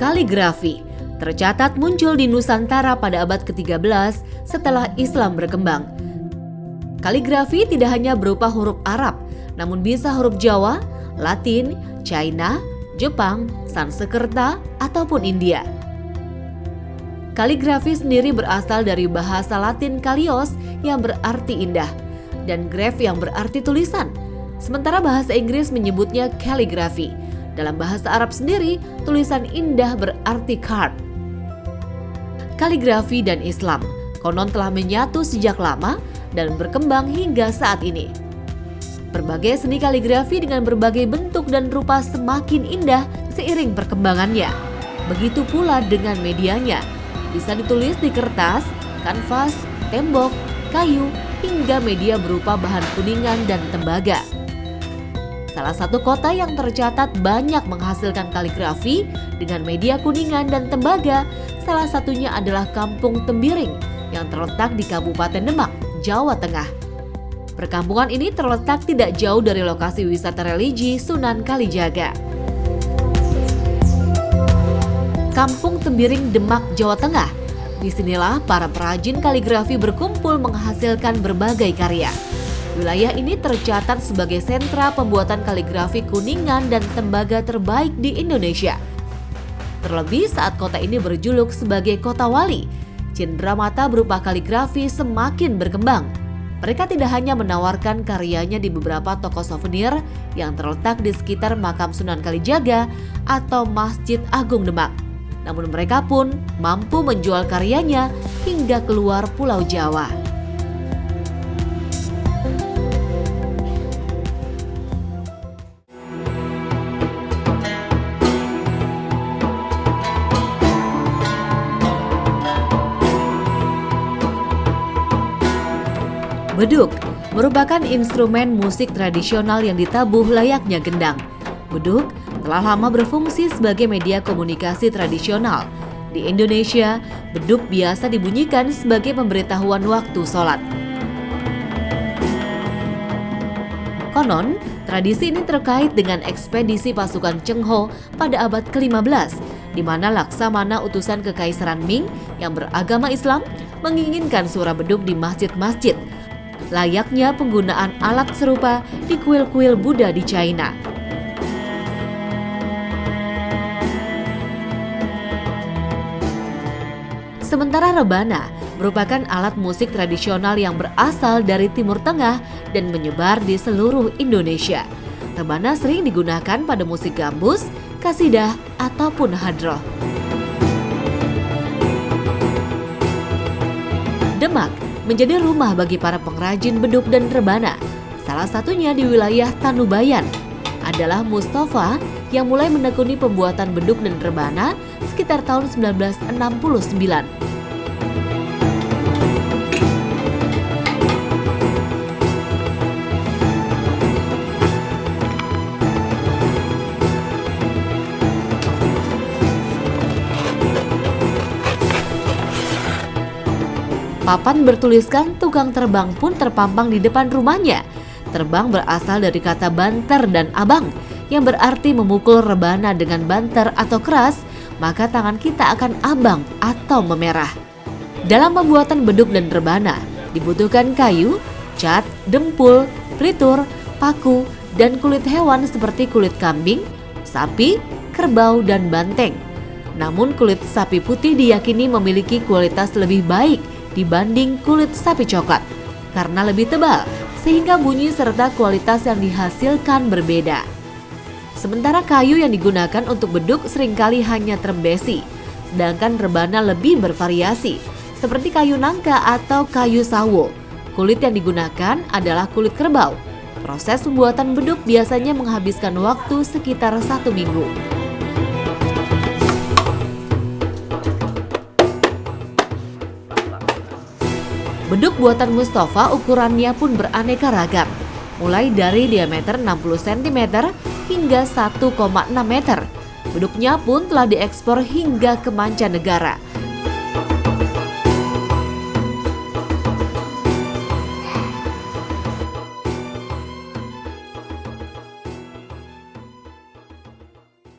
Kaligrafi tercatat muncul di Nusantara pada abad ke-13 setelah Islam berkembang. Kaligrafi tidak hanya berupa huruf Arab, namun bisa huruf Jawa, Latin, China, Jepang, Sanskerta, ataupun India. Kaligrafi sendiri berasal dari bahasa Latin kalios yang berarti indah dan graph yang berarti tulisan. Sementara bahasa Inggris menyebutnya calligraphy. Dalam bahasa Arab sendiri, tulisan indah berarti card. Kaligrafi dan Islam konon telah menyatu sejak lama dan berkembang hingga saat ini. Berbagai seni kaligrafi dengan berbagai bentuk dan rupa semakin indah seiring perkembangannya. Begitu pula dengan medianya. Bisa ditulis di kertas, kanvas, tembok, kayu, hingga media berupa bahan kuningan dan tembaga. Salah satu kota yang tercatat banyak menghasilkan kaligrafi dengan media kuningan dan tembaga, salah satunya adalah Kampung Tembiring yang terletak di Kabupaten Demak, Jawa Tengah. Perkampungan ini terletak tidak jauh dari lokasi wisata religi Sunan Kalijaga. Kampung Tembiring, Demak, Jawa Tengah. Disinilah para perajin kaligrafi berkumpul menghasilkan berbagai karya. Wilayah ini tercatat sebagai sentra pembuatan kaligrafi kuningan dan tembaga terbaik di Indonesia. Terlebih saat kota ini berjuluk sebagai kota wali, cenderamata berupa kaligrafi semakin berkembang. Mereka tidak hanya menawarkan karyanya di beberapa toko souvenir yang terletak di sekitar makam Sunan Kalijaga atau Masjid Agung Demak, namun mereka pun mampu menjual karyanya hingga keluar Pulau Jawa. Beduk merupakan instrumen musik tradisional yang ditabuh layaknya gendang. Beduk telah lama berfungsi sebagai media komunikasi tradisional. Di Indonesia, beduk biasa dibunyikan sebagai pemberitahuan waktu sholat. Konon, tradisi ini terkait dengan ekspedisi pasukan Cheng Ho pada abad ke-15, di mana Laksamana utusan Kekaisaran Ming yang beragama Islam menginginkan suara beduk di masjid-masjid, layaknya penggunaan alat serupa di kuil-kuil Buddha di China. Sementara rebana merupakan alat musik tradisional yang berasal dari Timur Tengah dan menyebar di seluruh Indonesia. Rebana sering digunakan pada musik gambus, kasidah, ataupun hadroh. Demak menjadi rumah bagi para pengrajin beduk dan rebana. Salah satunya di wilayah Tanubayan adalah Mustafa yang mulai menekuni pembuatan beduk dan rebana sekitar tahun 1969. Papan bertuliskan tukang terbang pun terpampang di depan rumahnya. Terbang berasal dari kata banter dan abang, yang berarti memukul rebana dengan banter atau keras, maka tangan kita akan abang atau memerah. Dalam pembuatan beduk dan rebana, dibutuhkan kayu, cat, dempul, pelitur, paku, dan kulit hewan seperti kulit kambing, sapi, kerbau, dan banteng. Namun kulit sapi putih diyakini memiliki kualitas lebih baik dibanding kulit sapi coklat karena lebih tebal, sehingga bunyi serta kualitas yang dihasilkan berbeda. Sementara kayu yang digunakan untuk beduk seringkali hanya trembesi, sedangkan rebana lebih bervariasi, seperti kayu nangka atau kayu sawo. Kulit yang digunakan adalah kulit kerbau. Proses pembuatan beduk biasanya menghabiskan waktu sekitar 1 minggu. Beduk buatan Mustafa ukurannya pun beraneka ragam, mulai dari diameter 60 cm hingga 1,6 meter. Beduknya pun telah diekspor hingga ke mancanegara.